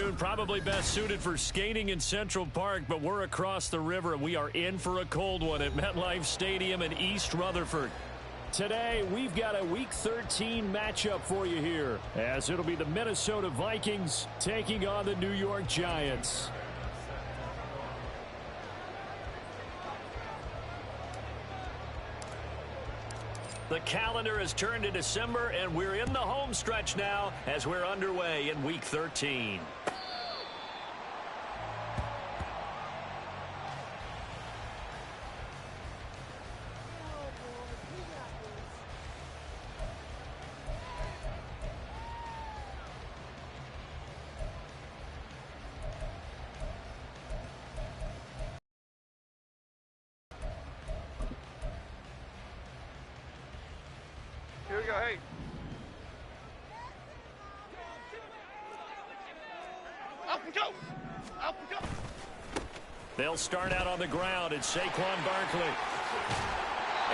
afternoon, probably best suited for skating in Central Park, but we're across the river, and we are in for a cold one at MetLife Stadium in East Rutherford. Today, we've got a Week 13 matchup for you here, as it'll be the Minnesota Vikings taking on the New York Giants. The calendar has turned to December, and we're in the home stretch now as we're underway in Week 13. Here we go, hey. Up and go. Up and go. They'll start out on the ground. It's Saquon Barkley.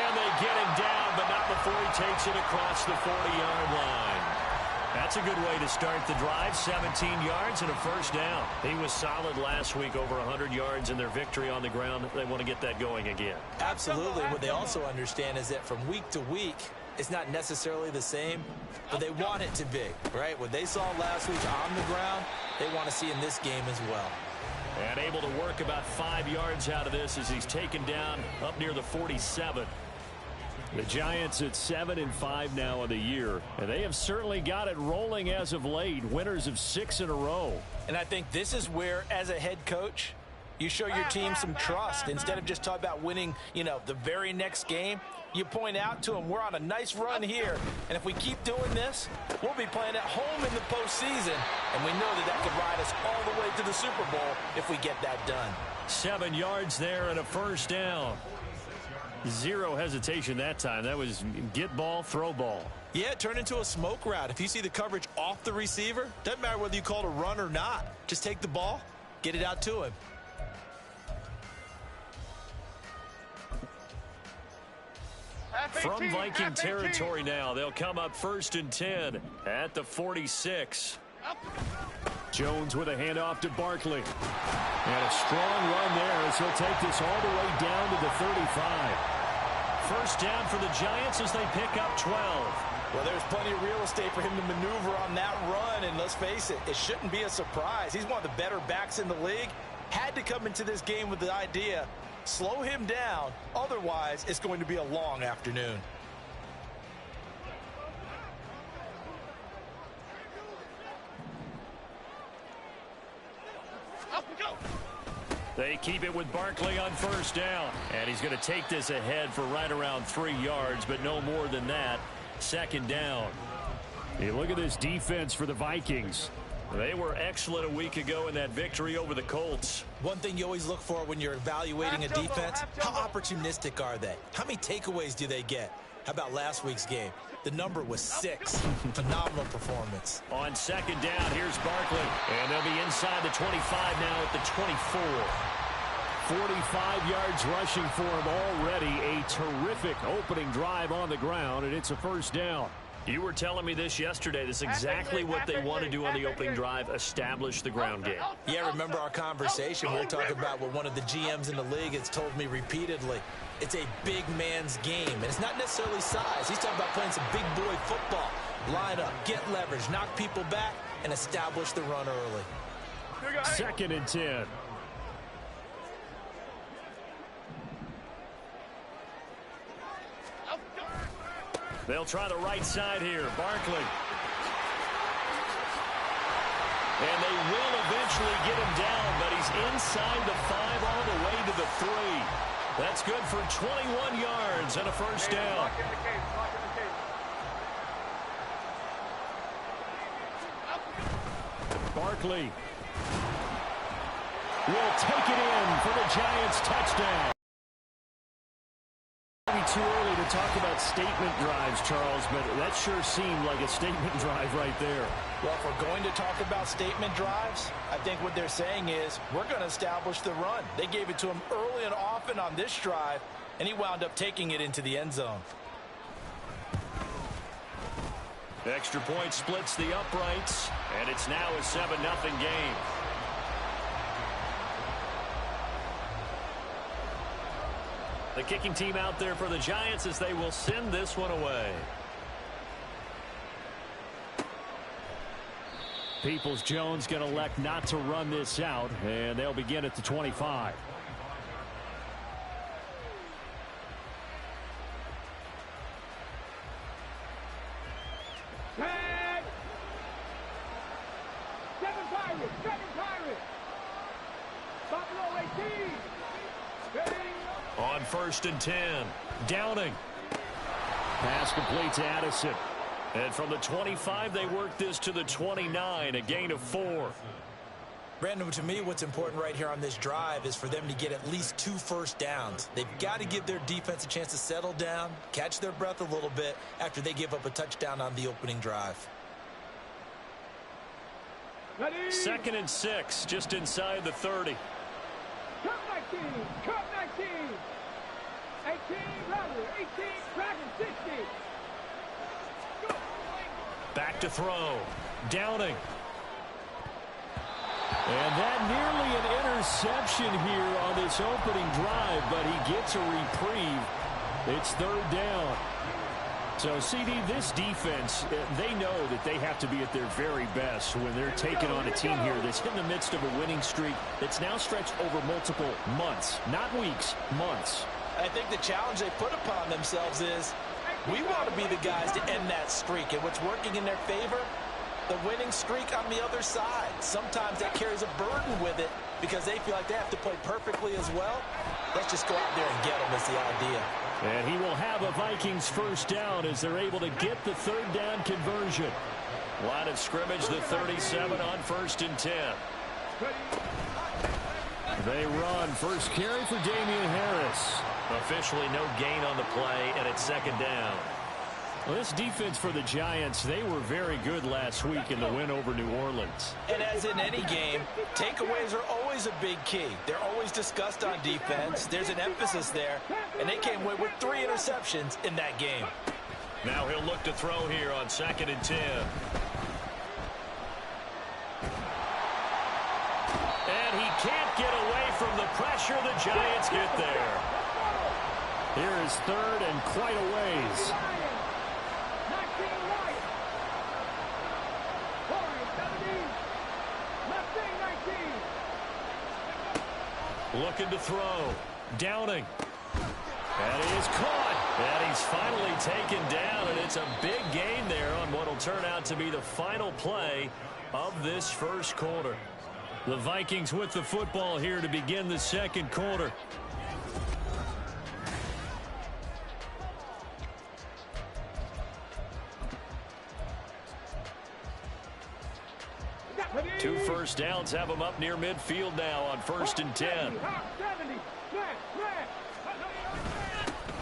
And they get him down, but not before he takes it across the 40-yard line. That's a good way to start the drive. 17 yards and a first down. He was solid last week, over 100 yards in their victory on the ground. They want to get that going again. Absolutely. What they also understand is that from week to week, it's not necessarily the same, but they want it to be, right? What they saw last week on the ground, they want to see in this game as well. And able to work about 5 yards out of this as he's taken down up near the 47. The Giants at 7-5 now on the year, and they have certainly got it rolling as of late. Winners of 6 in a row. And I think this is where, as a head coach, you show your team some trust. Instead of just talking about winning, the very next game, you point out to them, we're on a nice run here, and if we keep doing this, we'll be playing at home in the postseason, and we know that could ride us all the way to the Super Bowl if we get that done. 7 yards there and a first down. Zero hesitation that time. That was get ball, throw ball. Yeah, it turned into a smoke route. If you see the coverage off the receiver, doesn't matter whether you call it a run or not. Just take the ball, get it out to him. From Viking territory now, they'll come up 1st and 10 at the 46. Jones with a handoff to Barkley. And a strong run there as he'll take this all the way down to the 35. First down for the Giants as they pick up 12. Well, there's plenty of real estate for him to maneuver on that run, and let's face it, it shouldn't be a surprise. He's one of the better backs in the league. Had to come into this game with the idea, slow him down, otherwise it's going to be a long afternoon. They keep it with Barkley on first down. And he's going to take this ahead for right around 3 yards, but no more than that. Second down. You look at this defense for the Vikings. They were excellent a week ago in that victory over the Colts. One thing you always look for when you're evaluating a defense, how opportunistic are they? How many takeaways do they get? How about last week's game? The number was 6. Phenomenal performance. On second down, here's Barkley. And they'll be inside the 25 now at the 24. 45 yards rushing for him already. A terrific opening drive on the ground, and it's a first down. You were telling me this yesterday. This is exactly what they want to do on the opening drive, establish the ground game. Yeah, remember our conversation. We were talking about what one of the GMs in the league has told me repeatedly. It's a big man's game, and it's not necessarily size. He's talking about playing some big boy football. Line up, get leverage, knock people back, and establish the run early. 2nd and 10. They'll try the right side here. Barkley. And they will eventually get him down, but he's inside the 5 all the way to the 3. That's good for 21 yards and a first down. Barkley will take it in for the Giants touchdown. Too early to talk about statement drives, Charles, but that sure seemed like a statement drive right there. Well, if we're going to talk about statement drives, I think what they're saying is we're going to establish the run. They gave it to him early and often on this drive, and he wound up taking it into the end zone. Extra point splits the uprights, and it's now a 7-0 game. The kicking team out there for the Giants as they will send this one away. Peoples-Jones going to elect not to run this out, and they'll begin at the 25. Tag! Seven Pirates! Buffalo 18! Ready? On 1st and 10, Downing. Pass complete to Addison. And from the 25, they work this to the 29, a gain of 4. Brandon, to me, what's important right here on this drive is for them to get at least 2 first downs. They've got to give their defense a chance to settle down, catch their breath a little bit after they give up a touchdown on the opening drive. Ready? 2nd and 6, just inside the 30. Cut 19! 18, Rattler, 18, Dragon, 60. Go. Back to throw. Downing. And that nearly an interception here on this opening drive, but he gets a reprieve. It's 3rd down. So, CD, this defense, they know that they have to be at their very best when they're taking on a team here that's in the midst of a winning streak that's now stretched over multiple months, not weeks, months. I think the challenge they put upon themselves is we want to be the guys to end that streak. And what's working in their favor? The winning streak on the other side. Sometimes that carries a burden with it because they feel like they have to play perfectly as well. Let's just go out there and get them is the idea. And he will have a Vikings first down as they're able to get the 3rd down conversion. Line of scrimmage, the 37 on 1st and 10. They run. First carry for Damian Harris. Officially no gain on the play, and it's 2nd down. Well, this defense for the Giants, they were very good last week in the win over New Orleans. And as in any game, takeaways are always a big key. They're always discussed on defense. There's an emphasis there, and they came away with 3 interceptions in that game. Now he'll look to throw here on 2nd and 10. And he can't get away from the pressure. The Giants get there. Here is 3rd and quite a ways. Looking to throw. Downing. And he is caught. And he's finally taken down, and it's a big gain there on what will turn out to be the final play of this first quarter. The Vikings with the football here to begin the 2nd quarter. Two first downs have them up near midfield now on 1st and 10.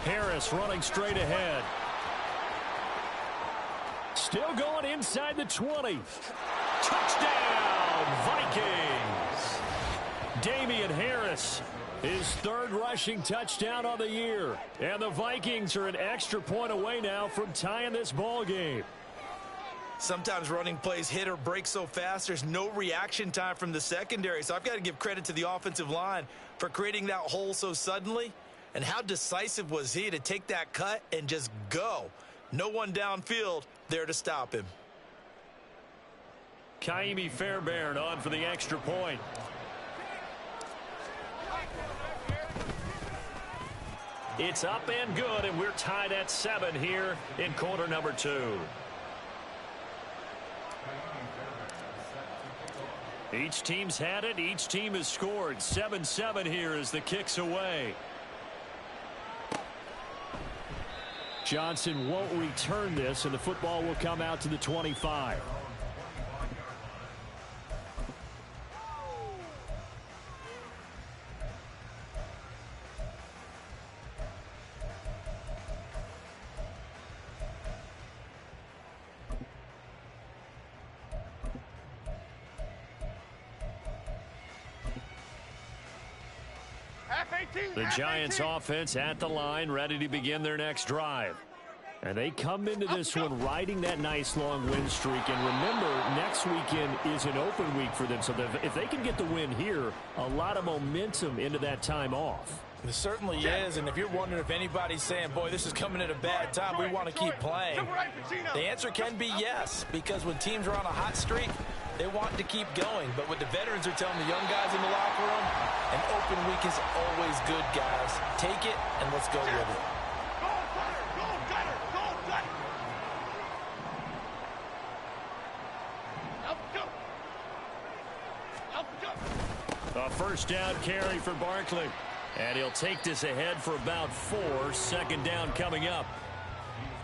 Harris running straight ahead. Still going inside the 20. Touchdown, Vikings! Damian Harris, his 3rd rushing touchdown on the year. And the Vikings are an extra point away now from tying this ball game. Sometimes running plays hit or break so fast, there's no reaction time from the secondary. So I've got to give credit to the offensive line for creating that hole so suddenly. And how decisive was he to take that cut and just go? No one downfield there to stop him. Kaimi Fairbairn on for the extra point. It's up and good, and we're tied at 7 here in quarter number 2. Each team's had it. Each team has scored. 7-7 here as the kick's away. Johnson won't return this, and the football will come out to the 25. The Giants offense at the line, ready to begin their next drive. And they come into this one riding that nice long win streak. And remember, next weekend is an open week for them. So if they can get the win here, a lot of momentum into that time off. It certainly is, and if you're wondering if anybody's saying, boy, this is coming at a bad time, we want to keep playing, the answer can be yes, because when teams are on a hot streak, they want to keep going. But what the veterans are telling the young guys in the locker room, an open week is always good, guys. Take it, and let's go with it. A first down carry for Barkley. And he'll take this ahead for about 4. Second down coming up.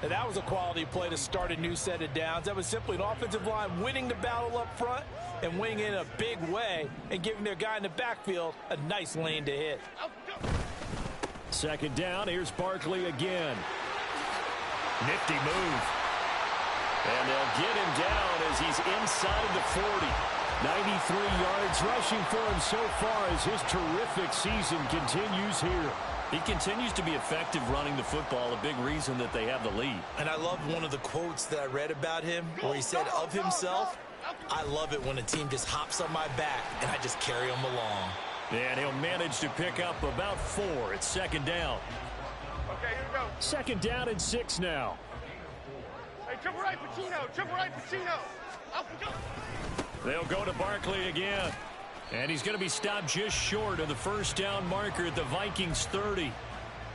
And that was a quality play to start a new set of downs. That was simply an offensive line winning the battle up front and winning in a big way and giving their guy in the backfield a nice lane to hit. Second down, here's Barkley again. Nifty move. And they'll get him down as he's inside the 40. 93 yards rushing for him so far as his terrific season continues here. He continues to be effective running the football, a big reason that they have the lead. And I love one of the quotes that I read about him where he said of himself, I love it when a team just hops on my back and I just carry them along. And he'll manage to pick up about 4. It's second down. Okay, here we go. Second down and 6 now. Hey, triple right, Pacino. Triple right, Pacino. Up we go. They'll go to Barkley again. And he's going to be stopped just short of the first down marker at the Vikings 30.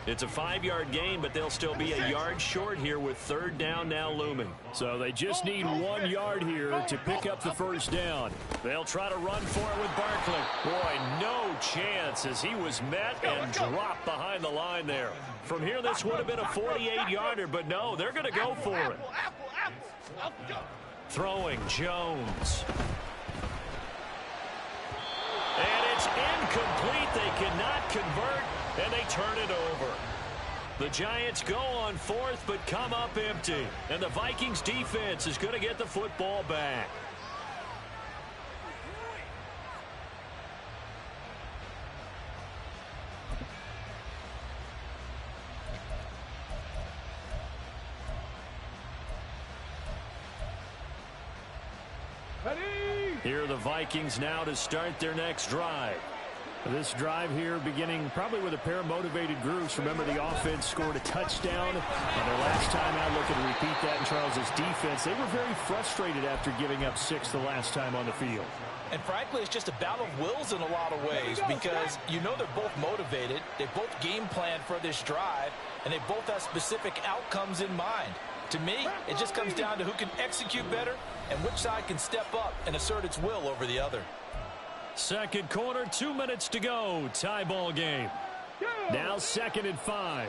It's a 5-yard gain, but they'll still be a yard short here with third down now looming. So they just need 1 yard here to pick up the first down. They'll try to run for it with Barkley. Boy, no chance as he was met and dropped behind the line there. From here, this would have been a 48-yarder, but no, they're going to go for it. Throwing Jones. And it's incomplete. They cannot convert, and they turn it over. The Giants go on 4th, but come up empty. And the Vikings defense is going to get the football back. Here are the Vikings now to start their next drive. This drive here beginning probably with a pair of motivated groups. Remember, the offense scored a touchdown on their last time out. Looking to repeat that in Charles's defense. They were very frustrated after giving up 6 the last time on the field. And frankly, it's just a battle of wills in a lot of ways because you know they're both motivated. They both game planned for this drive, and they both have specific outcomes in mind. To me, it just comes down to who can execute better and which side can step up and assert its will over the other. Second quarter, 2 minutes to go. Tie ball game. Now 2nd and 5.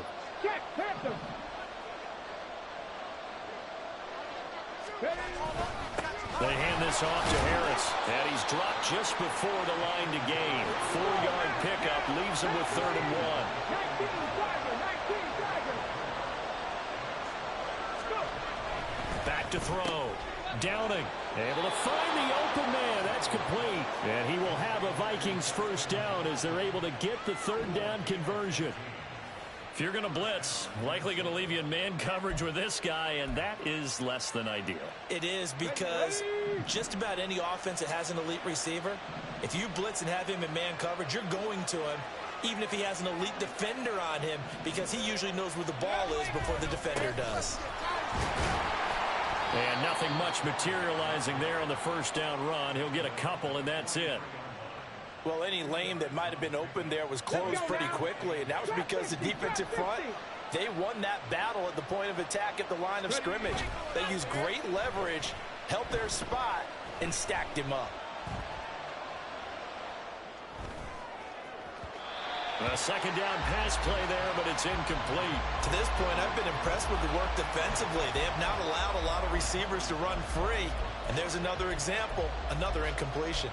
They hand this off to Harris, and he's dropped just before the line to gain. 4-yard pickup leaves him with 3rd and 1. Back to throw. Downing, able to find the open man. That's complete. And he will have a Vikings first down as they're able to get the 3rd down conversion. If you're going to blitz, likely going to leave you in man coverage with this guy, and that is less than ideal. It is because just about any offense that has an elite receiver, if you blitz and have him in man coverage, you're going to him, even if he has an elite defender on him, because he usually knows where the ball is before the defender does. And nothing much materializing there on the first down run. He'll get a couple, and that's it. Well, any lane that might have been open there was closed pretty quickly, and that was because the defensive front, they won that battle at the point of attack at the line of scrimmage. They used great leverage, held their spot, and stacked him up. A second down pass play there, but it's incomplete. To this point, I've been impressed with the work defensively. They have not allowed a lot of receivers to run free. And there's another example, another incompletion.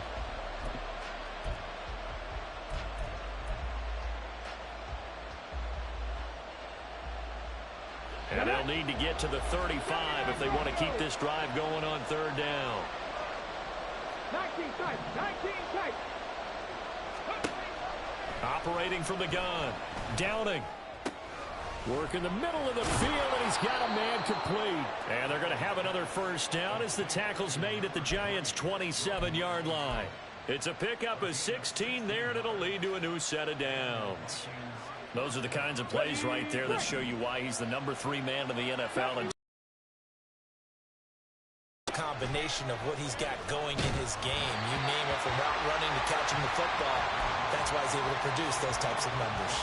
And they'll need to get to the 35 if they want to keep this drive going on 3rd down. 19 tight, 19 tight. Operating from the gun. Downing. Work in the middle of the field, and he's got a man complete. And they're going to have another first down as the tackle's made at the Giants' 27-yard line. It's a pickup of 16 there, and it'll lead to a new set of downs. Those are the kinds of plays right there that show you why he's the number 3 man in the NFL. And combination of what he's got going in his game. You name it, from route running to catching the football. That's why he's able to produce those types of numbers.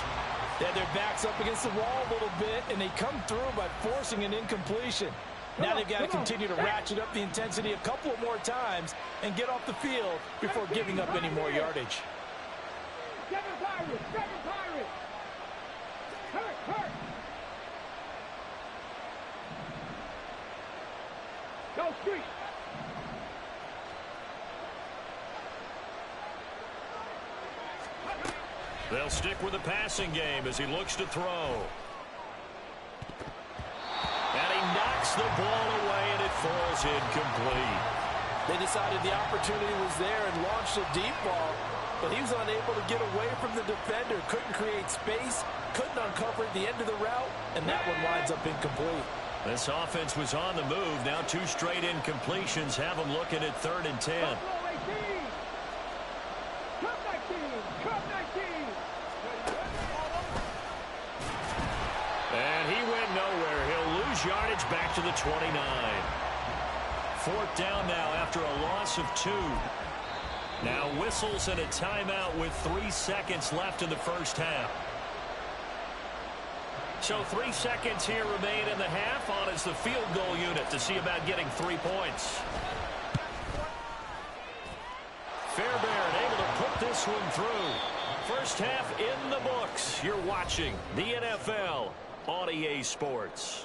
Yeah, their back's up against the wall a little bit, and they come through by forcing an incompletion. Now they've got to continue to ratchet up the intensity a couple of more times and get off the field before giving up any more yardage. Go street. they'll stick with the passing game as he looks to throw. And he knocks the ball away, and it falls incomplete. They decided the opportunity was there and launched a deep ball, but he was unable to get away from the defender. Couldn't create space, couldn't uncover at the end of the route, and that one winds up incomplete. This offense was on the move. Now 2 straight incompletions have them looking at 3rd and 10. And he went nowhere. He'll lose yardage back to the 29. 4th down now after a loss of 2. Now whistles and a timeout with 3 seconds left in the first half. So 3 seconds here remain in the half. On is the field goal unit to see about getting 3 points. Fairbairn able to put this one through. First half in the books. You're watching the NFL on EA Sports.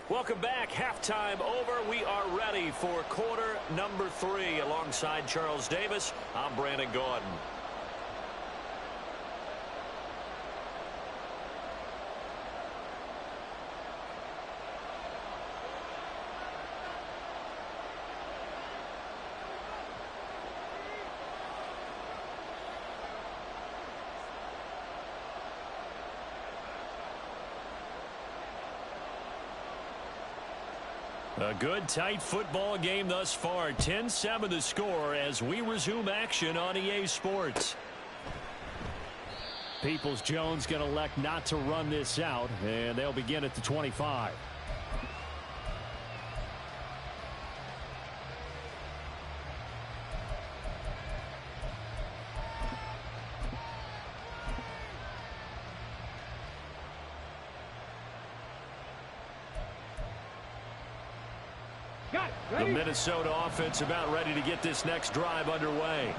Welcome back. Halftime over. We are ready for quarter number 3. Alongside Charles Davis, I'm Brandon Gordon. A good, tight football game thus far. 10-7 the score as we resume action on EA Sports. Peoples-Jones going to elect not to run this out, and they'll begin at the 25. The Minnesota offense about ready to get this next drive underway.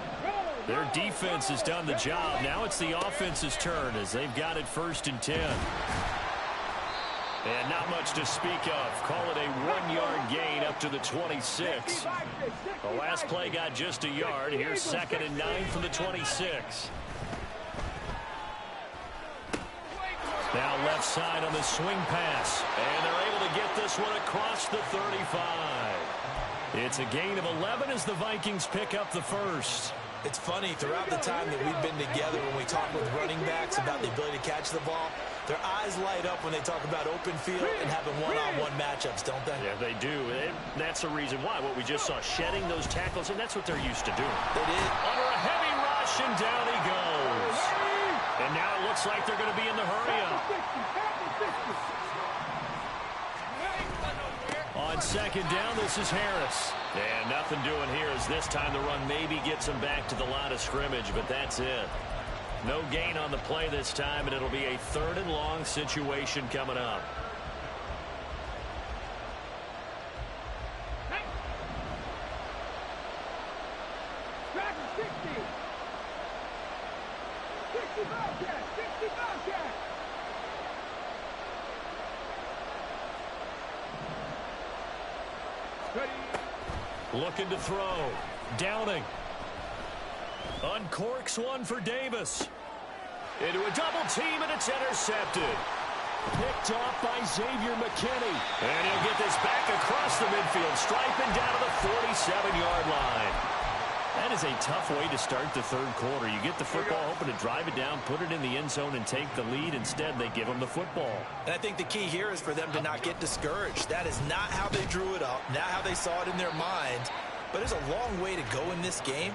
Their defense has done the job. Now it's the offense's turn as they've got it 1st and 10. And not much to speak of. Call it a 1-yard gain up to the 26. The last play got just a yard. Here's 2nd and 9 from the 26. Now left side on the swing pass. And they're able to get this one across the 35. It's a gain of 11 as the Vikings pick up the first. It's funny, throughout the time that we've been together, when we talk with running backs about the ability to catch the ball, their eyes light up when they talk about open field and having one-on-one matchups, don't they? Yeah, they do. And that's the reason why. What we just saw, shedding those tackles, and that's what they're used to doing. They did. Under a heavy rush, and down he goes. And now it looks like they're going to be in the hurry-up. On 2nd down, this is Harris. And nothing doing here as this time the run maybe gets him back to the line of scrimmage, but that's it. No gain on the play this time, and it'll be a 3rd and long situation coming up. Looking to throw. Downing. Uncorks one for Davis. Into a double team, and it's intercepted. Picked off by Xavier McKinney. And he'll get this back across the midfield stripe and down to the 47-yard line. That is a tough way to start the third quarter. You get the football, hoping to drive it down, put it in the end zone, and take the lead. Instead, they give them the football. And I think the key here is for them to not get discouraged. That is not how they drew it up, not how they saw it in their minds. But there's a long way to go in this game.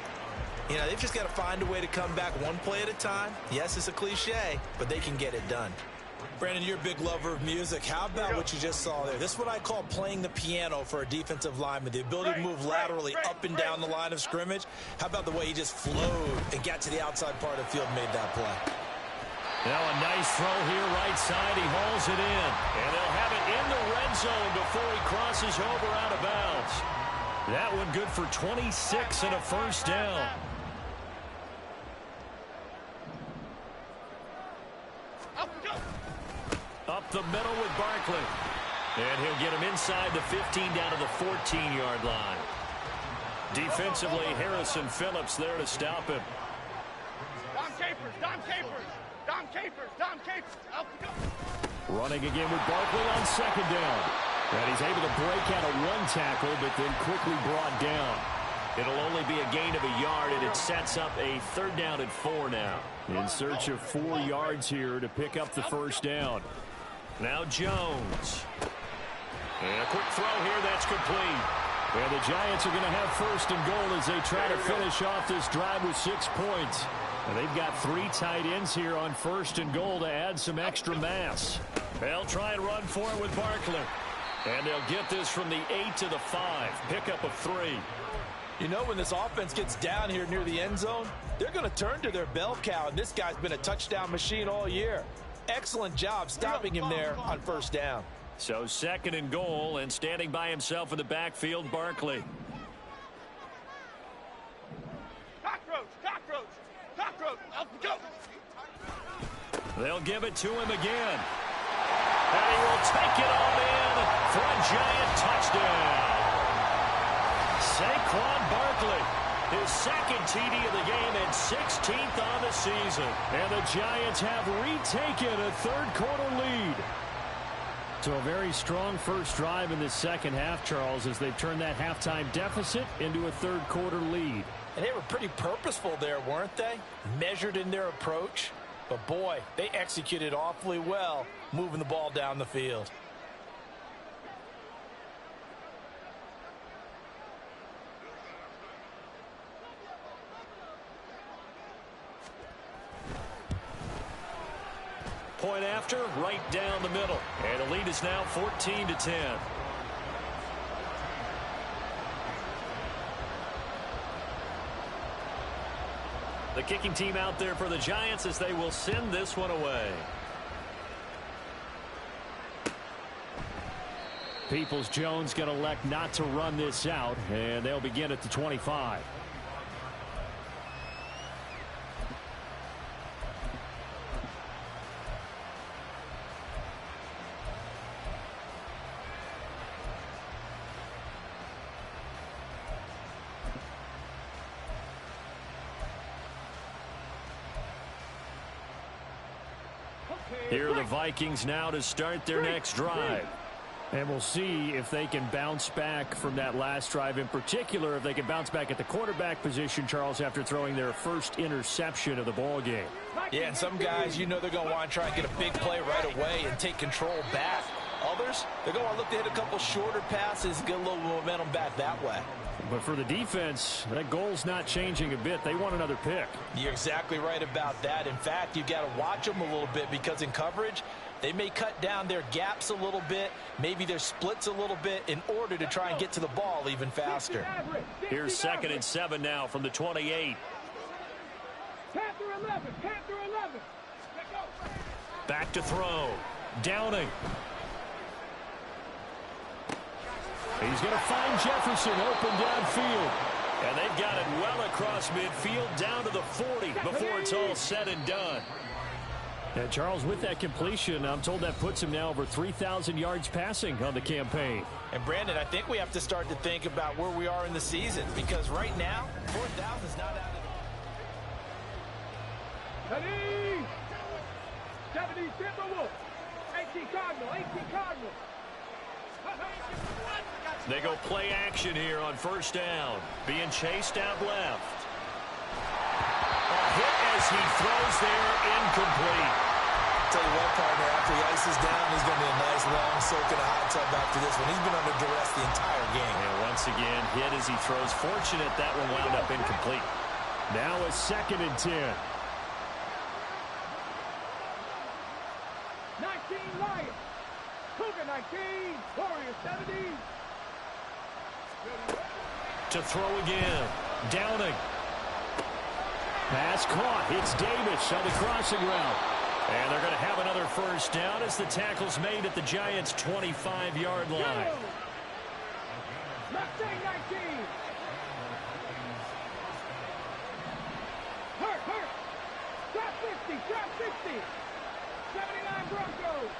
You know, they've just got to find a way to come back one play at a time. Yes, it's a cliche, but they can get it done. Brandon, you're a big lover of music. How about what you just saw there? This is what I call playing the piano for a defensive lineman, the ability to move laterally up and down the line of scrimmage. How about the way he just flowed and got to the outside part of the field and made that play? Now a nice throw here, right side. He hauls it in. And they'll have it in the red zone before he crosses over out of bounds. That one good for 26 and a first down. Up the middle with Barkley. And he'll get him inside the 15 down to the 14-yard line. Defensively, Harrison Phillips there to stop him. Dom Capers, Dom Capers, Dom Capers, Dom Capers. Up we go. Running again with Barkley on second down. And he's able to break out of one tackle, but then quickly brought down. It'll only be a gain of a yard, and it sets up a third down and 4 now. In search of 4 yards here to pick up the first down. Now Jones. And a quick throw here, that's complete. And the Giants are going to have first and goal as they try to finish off this drive with 6 points. And they've got 3 tight ends here on first and goal to add some extra mass. They'll try and run for it with Barkley. And they'll get this from the 8 to the 5. Pickup of 3. You know, when this offense gets down here near the end zone, they're going to turn to their bell cow, and this guy's been a touchdown machine all year. Excellent job stopping him there on first down. So second and goal, and standing by himself in the backfield, Barkley. Cockroach, cockroach, cockroach. Up we go. They'll give it to him again. And he will take it on in for a Giant touchdown. Saquon Barkley, his second TD of the game and 16th on the season. And the Giants have retaken a third quarter lead. So a very strong first drive in the second half, Charles, as they've turned that halftime deficit into a third quarter lead. And they were pretty purposeful there, weren't they? Measured in their approach. But boy, they executed awfully well, moving the ball down the field. Point after, right down the middle. And the lead is now 14-10. The kicking team out there for the Giants as they will send this one away. Peoples-Jones going to elect not to run this out, and they'll begin at the 25. Here are the Vikings now to start their next drive. And we'll see if they can bounce back from that last drive. In particular, if they can bounce back at the quarterback position, Charles, after throwing their first interception of the ball game. Yeah, and some guys, you know they're going to want to try and get a big play right away and take control back. Others, they're going to want to look to hit a couple shorter passes and get a little momentum back that way. But for the defense, that goal's not changing a bit. They want another pick. You're exactly right about that. In fact, you've got to watch them a little bit because in coverage, they may cut down their gaps a little bit, maybe their splits a little bit in order to try and get to the ball even faster. Here's 2nd and 7 now from the 28. Panther 11, Panther 11. Back to throw. Downing. He's going to find Jefferson open downfield. And they've got it well across midfield down to the 40 before it's all said and done. And Charles, with that completion, I'm told that puts him now over 3,000 yards passing on the campaign. And Brandon, I think we have to start to think about where we are in the season, because right now, 4,000 is not out of the... Ready? 70 Timberwolves. 18 Cardinal. 18 Cardinal. They go play action here on first down. Being chased out left. A hit as he throws there, incomplete. Tell you what, partner, after he ices down, he's going to be a nice long soak in a hot tub after this one. He's been under duress the entire game. And once again, hit as he throws. Fortunate that one wound up incomplete. Now a 2nd and 10. 19 Lions. Cougar 19. Warriors 70. To throw again. Downing. Pass caught. It's Davis on the crossing route. And they're going to have another first down as the tackle's made at the Giants' 25-yard line. Mustang 19. Hurt. Drop 50. 79 Broncos.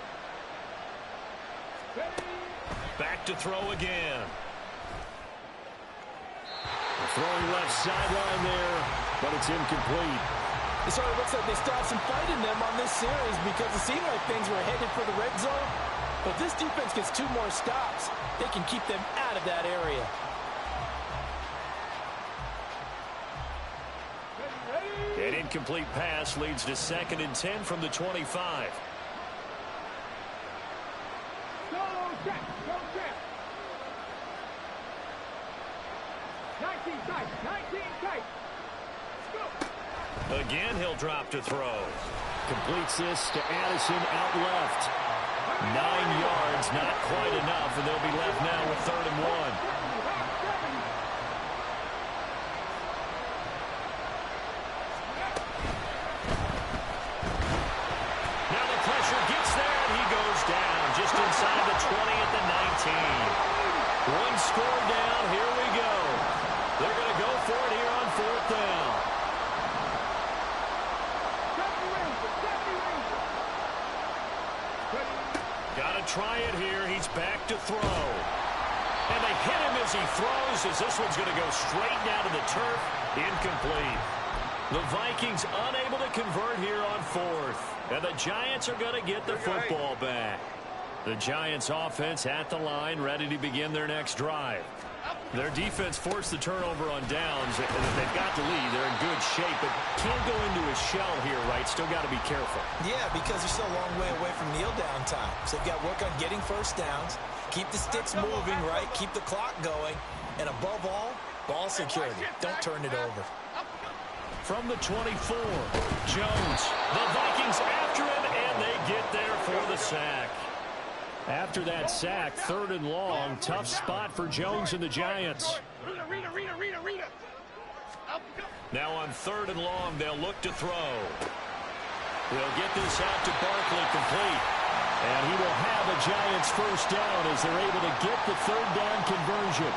Ready? Back to throw again. Throwing left sideline there, but it's incomplete. It sort of looks like they stopped some fight in them on this series because it seemed like things were headed for the red zone. But this defense gets 2 more stops. They can keep them out of that area. Ready? An incomplete pass leads to 2nd and 10 from the 25. Go check. 19 tight. Go. Again, he'll drop to throw. Completes this to Addison out left. 9 yards, not quite enough, and they'll be left now with 3rd and 1. Now the pressure gets there, and he goes down just inside the 20 at the 19. 1 score down, here we go. They're going to go for it here on 4th down. Got to try it here. He's back to throw. And they hit him as he throws, as this one's going to go straight down to the turf. Incomplete. The Vikings unable to convert here on 4th. And the Giants are going to get the football back. The Giants offense at the line, ready to begin their next drive. Their defense forced the turnover on downs. They've got the lead. They're in good shape, but can't go into a shell here, right? Still got to be careful. Yeah, because they're still a long way away from kneel down time. So they've got to work on getting first downs, keep the sticks moving, right? Keep the clock going. And above all, ball security. Don't turn it over. From the 24, Jones. The Vikings after him, and they get there for the sack. After that sack, 3rd and long, tough spot for Jones and the Giants. Now on 3rd and long, they'll look to throw. They'll get this out to Barkley complete. And he will have a Giants first down as they're able to get the 3rd down conversion.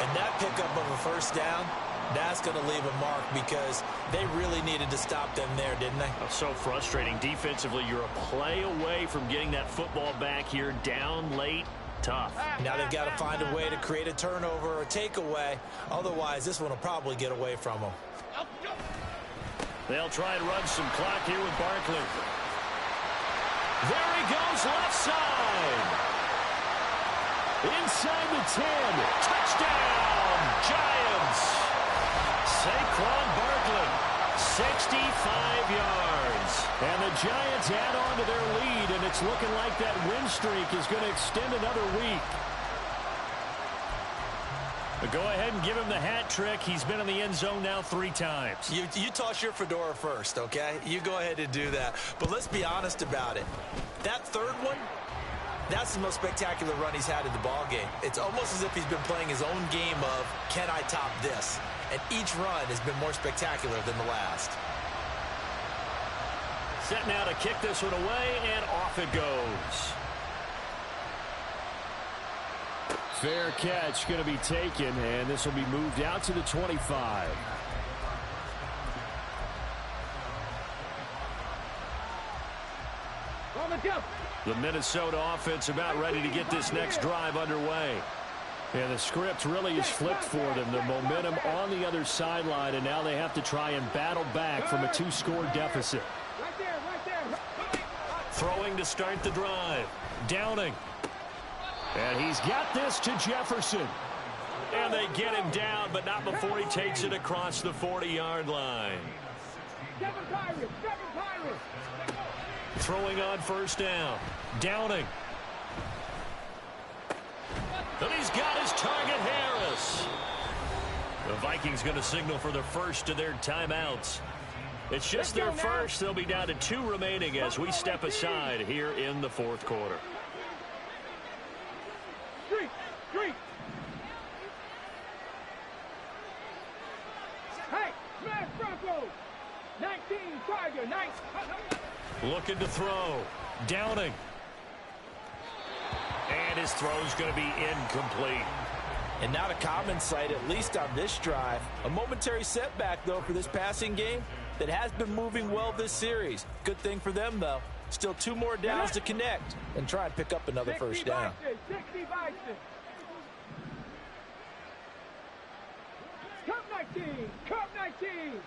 And that pickup of a first down, that's going to leave a mark because they really needed to stop them there, didn't they? Oh, so frustrating. Defensively, you're a play away from getting that football back here, down late. Tough. Now they've got to find a way to create a turnover or a takeaway. Otherwise, this one will probably get away from them. They'll try and run some clock here with Barkley. There he goes, left side. Inside the 10. Touchdown, Giants. Saquon Barkley, 65 yards. And the Giants add on to their lead, and it's looking like that win streak is going to extend another week. But go ahead and give him the hat trick. He's been in the end zone now 3 times. You toss your fedora first, okay? You go ahead and do that. But let's be honest about it. That 3rd one, that's the most spectacular run he's had in the ballgame. It's almost as if he's been playing his own game of, can I top this? And each run has been more spectacular than the last. Set now to kick this one away, and off it goes. Fair catch going to be taken, and this will be moved out to the 25. The Minnesota offense about ready to get this next drive underway. And the script really is flipped for them. The momentum on the other sideline, and now they have to try and battle back from a 2-score deficit. Throwing to start the drive. Downing. And he's got this to Jefferson. And they get him down, but not before he takes it across the 40-yard line. Throwing on first down. Downing. And he's got his target, Harris. The Vikings going to signal for the first of their timeouts. It's just their first. They'll be down to 2 remaining as we step aside here in the fourth quarter. Hey, smash Broncos. 19, Tiger, 19. Looking to throw. Downing. And his throw's going to be incomplete. And not a common sight, at least on this drive. A momentary setback, though, for this passing game that has been moving well this series. Good thing for them, though. Still 2 more downs to connect and try and pick up another first down. 60 Vikings. Cup 19. Cup 19.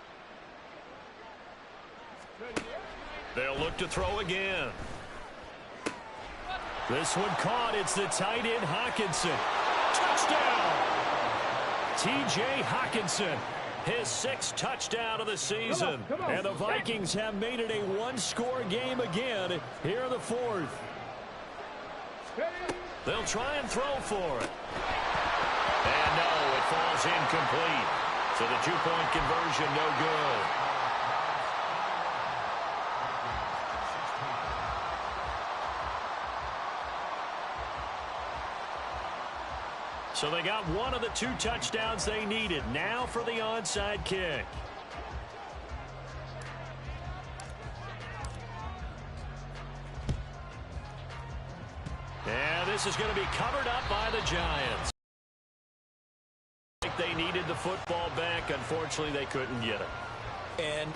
They'll look to throw again. This one caught. It's the tight end, Hockenson. Touchdown! T.J. Hockenson, his 6th touchdown of the season. Come on. And the Vikings have made it a 1-score game again here in the 4th. They'll try and throw for it. And no, it falls incomplete. So the 2-point conversion, no good. So they got one of the 2 touchdowns they needed. Now for the onside kick. And this is going to be covered up by the Giants. They needed the football back. Unfortunately, they couldn't get it. And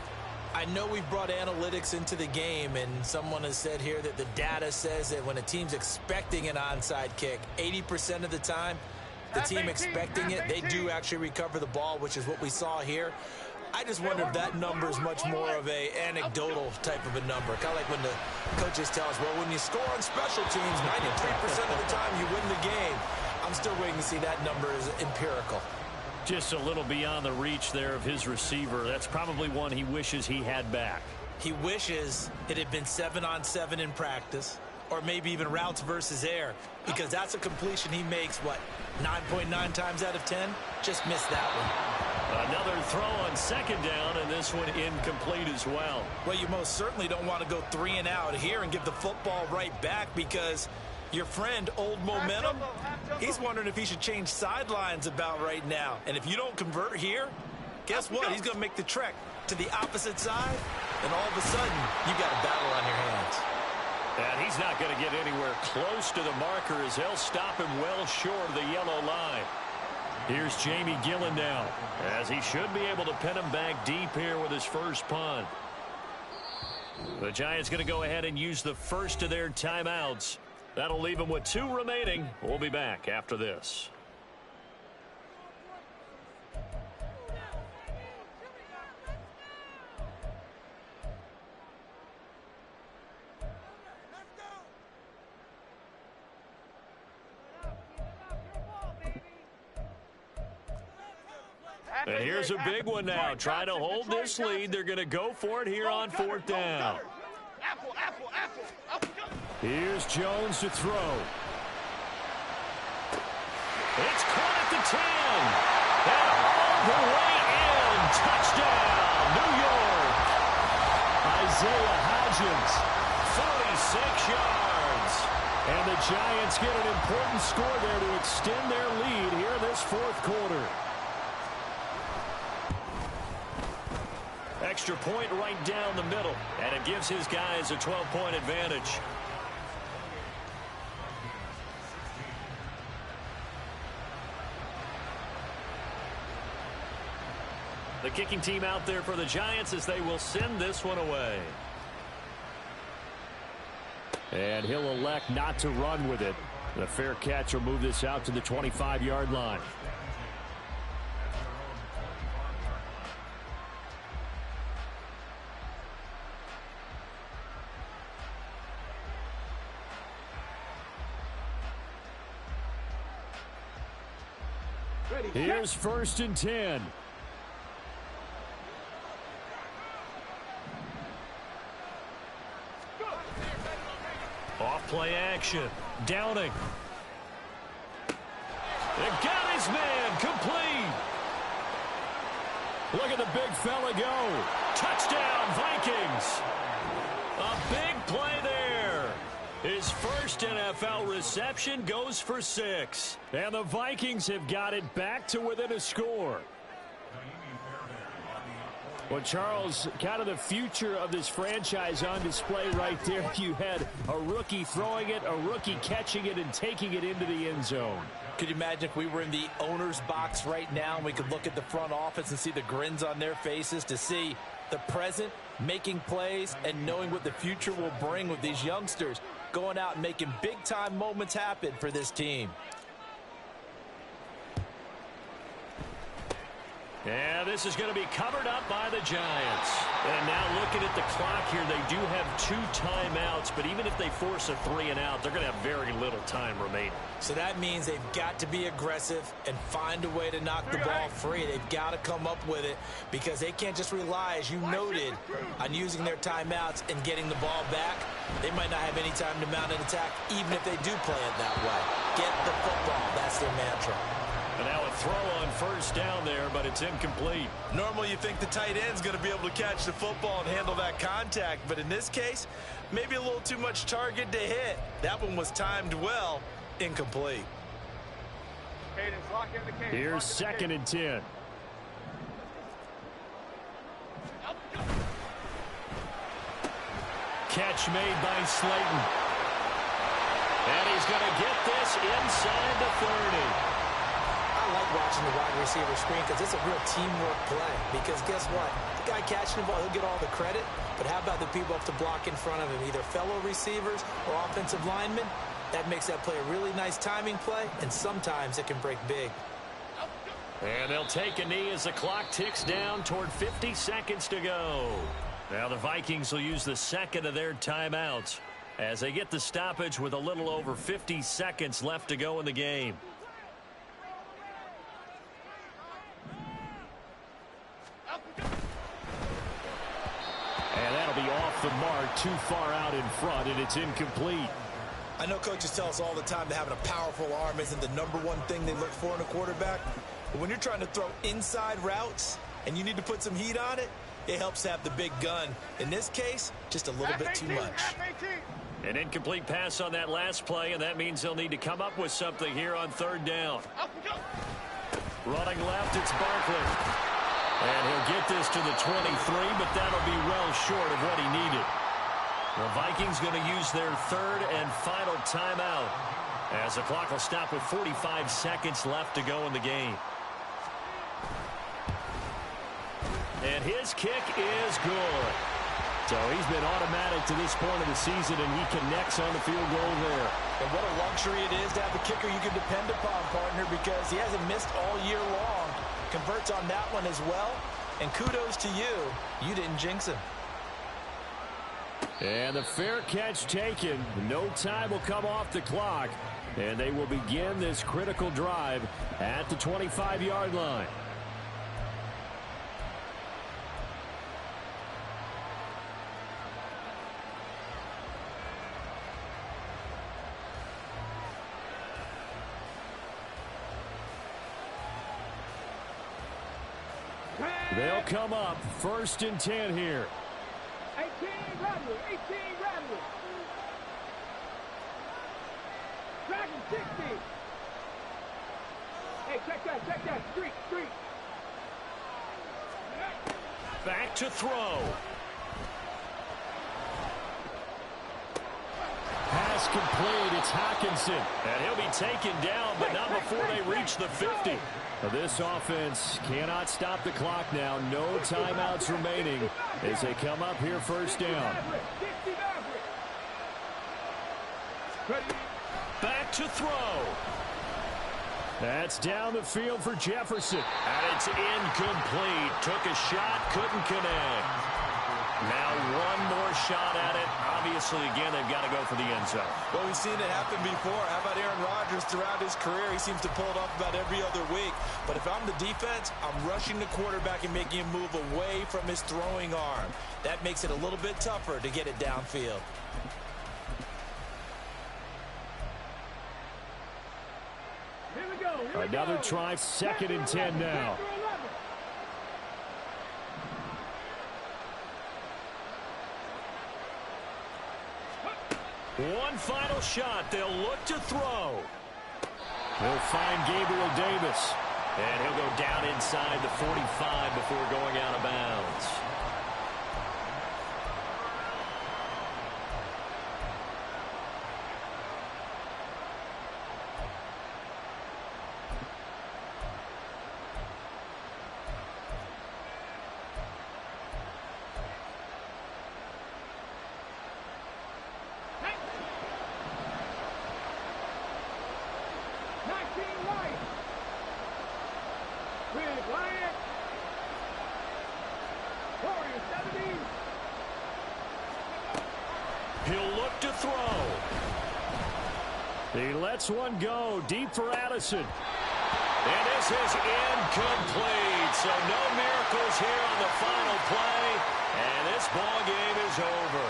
I know we've brought analytics into the game, and someone has said here that the data says that when a team's expecting an onside kick, 80% of the time, the team expecting it, they do actually recover the ball, which is what we saw here. I just wonder if that number is much more of a anecdotal type of a number. Kind of like when the coaches tell us, well, when you score on special teams, 93% of the time you win the game. I'm still waiting to see that number is empirical. Just a little beyond the reach there of his receiver. That's probably one he wishes he had back. He wishes it had been 7-on-7 in practice, or maybe even routes versus air, because that's a completion he makes, what, 9.9 times out of 10? Just missed that one. Another throw on second down, and this one incomplete as well. Well, you most certainly don't want to go 3 and out here and give the football right back, because your friend, Old Momentum, he's wondering if he should change sidelines about right now. And if you don't convert here, guess what? He's going to make the trek to the opposite side, and all of a sudden, you got a battle on your hands. And he's not going to get anywhere close to the marker as they'll stop him well short of the yellow line. Here's Jamie Gillen now, as he should be able to pin him back deep here with his first punt. The Giants going to go ahead and use the first of their timeouts. That'll leave them with 2 remaining. We'll be back after this. And here's a big one now. Trying to hold this lead. They're going to go for it here on 4th down. Here's Jones to throw. It's caught at the 10. And all the way in. Touchdown, New York. Isaiah Hodgins, 46 yards. And the Giants get an important score there to extend their lead here in this 4th quarter. Extra point right down the middle, and it gives his guys a 12-point advantage. The kicking team out there for the Giants as they will send this one away. And he'll elect not to run with it. The fair catch will move this out to the 25-yard line. Here's 1st and 10. Off play action. Downing. They got his man. Complete. Look at the big fella go. Touchdown, Vikings. A big play there. His first NFL reception goes for 6. And the Vikings have got it back to within a score. Well, Charles, kind of the future of this franchise on display right there. You had a rookie throwing it, a rookie catching it, and taking it into the end zone. Could you imagine if we were in the owner's box right now and we could look at the front office and see the grins on their faces, to see the present making plays and knowing what the future will bring with these youngsters going out and making big-time moments happen for this team. Yeah, this is going to be covered up by the Giants. And now looking at the clock here, they do have 2 timeouts, but even if they force a 3 and out, they're going to have very little time remaining. So that means they've got to be aggressive and find a way to knock the ball free. They've got to come up with it because they can't just rely, as you noted, on using their timeouts and getting the ball back. They might not have any time to mount an attack, even if they do play it that way. Get the football. That's their mantra. And now a throw on 1st down there, but it's incomplete. Normally you think the tight end's going to be able to catch the football and handle that contact, but in this case, maybe a little too much target to hit. That one was timed well, incomplete. Cadence, lock in the cadence. Here's 2nd and 10. Catch made by Slayton. And he's going to get this inside the 30. I like watching the wide receiver screen because it's a real teamwork play. Because guess what? The guy catching the ball, he'll get all the credit. But how about the people up to block in front of him, either fellow receivers or offensive linemen? That makes that play a really nice timing play, and sometimes it can break big. And they'll take a knee as the clock ticks down toward 50 seconds to go. Now the Vikings will use the 2nd of their timeouts as they get the stoppage with a little over 50 seconds left to go in the game. And that'll be off the mark, too far out in front, and it's incomplete. I know coaches tell us all the time that having a powerful arm isn't the #1 thing they look for in a quarterback. But when you're trying to throw inside routes and you need to put some heat on it, it helps to have the big gun. In this case, just a little bit too much. An incomplete pass on that last play, and that means they'll need to come up with something here on 3rd down. Running left, it's Barkley. And he'll get this to the 23, but that'll be well short of what he needed. The Vikings going to use their 3rd and final timeout as the clock will stop with 45 seconds left to go in the game. And his kick is good. So he's been automatic to this point of the season, and he connects on the field goal there. And what a luxury it is to have a kicker you can depend upon, partner, because he hasn't missed all year long. Converts on that one as well. And kudos to you. You didn't jinx him. And the fair catch taken. No time will come off the clock. And they will begin this critical drive at the 25-yard line. They'll come up 1st and 10 here. 18 Radwood, 18 Radwood. Dragon 60. Hey, check that, street. Back to throw. Pass complete, it's Hockenson. And he'll be taken down, but not before they reach the 50. This offense cannot stop the clock now. No timeouts remaining as they come up here 1st down. Back to throw. That's down the field for Jefferson. And it's incomplete. Took a shot, couldn't connect. Now one more shot at it. Obviously, again, they've got to go for the end zone. Well, we've seen it happen before. How about Aaron Rodgers throughout his career? He seems to pull it off about every other week. But if I'm the defense, I'm rushing the quarterback and making him move away from his throwing arm. That makes it a little bit tougher to get it downfield. Another try, 2nd and 10 now. One final shot. They'll look to throw. They'll find Gabriel Davis. And he'll go down inside the 45 before going out of bounds. He'll look to throw. He lets one go deep for Addison. And this is incomplete. So no miracles here on the final play. And this ball game is over.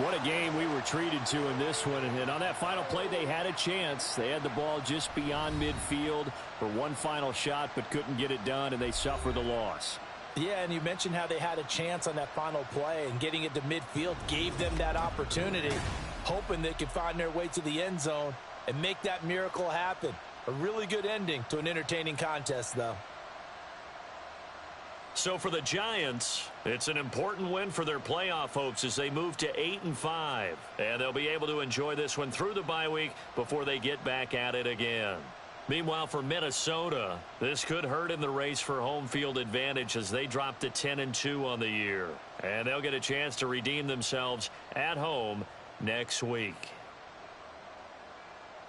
What a game we were treated to in this one. And on that final play, they had a chance. They had the ball just beyond midfield for one final shot, but couldn't get it done, and they suffered the loss. Yeah, and you mentioned how they had a chance on that final play, and getting it to midfield gave them that opportunity, hoping they could find their way to the end zone and make that miracle happen. A really good ending to an entertaining contest, though. So for the Giants, it's an important win for their playoff hopes as they move to 8-5. And they'll be able to enjoy this one through the bye week before they get back at it again. Meanwhile, for Minnesota, this could hurt in the race for home field advantage as they drop to 10-2 on the year. And they'll get a chance to redeem themselves at home next week.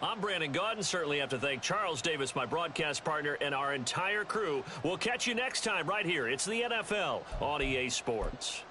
I'm Brandon Gaudin. Certainly have to thank Charles Davis, my broadcast partner, and our entire crew. We'll catch you next time right here. It's the NFL on EA Sports.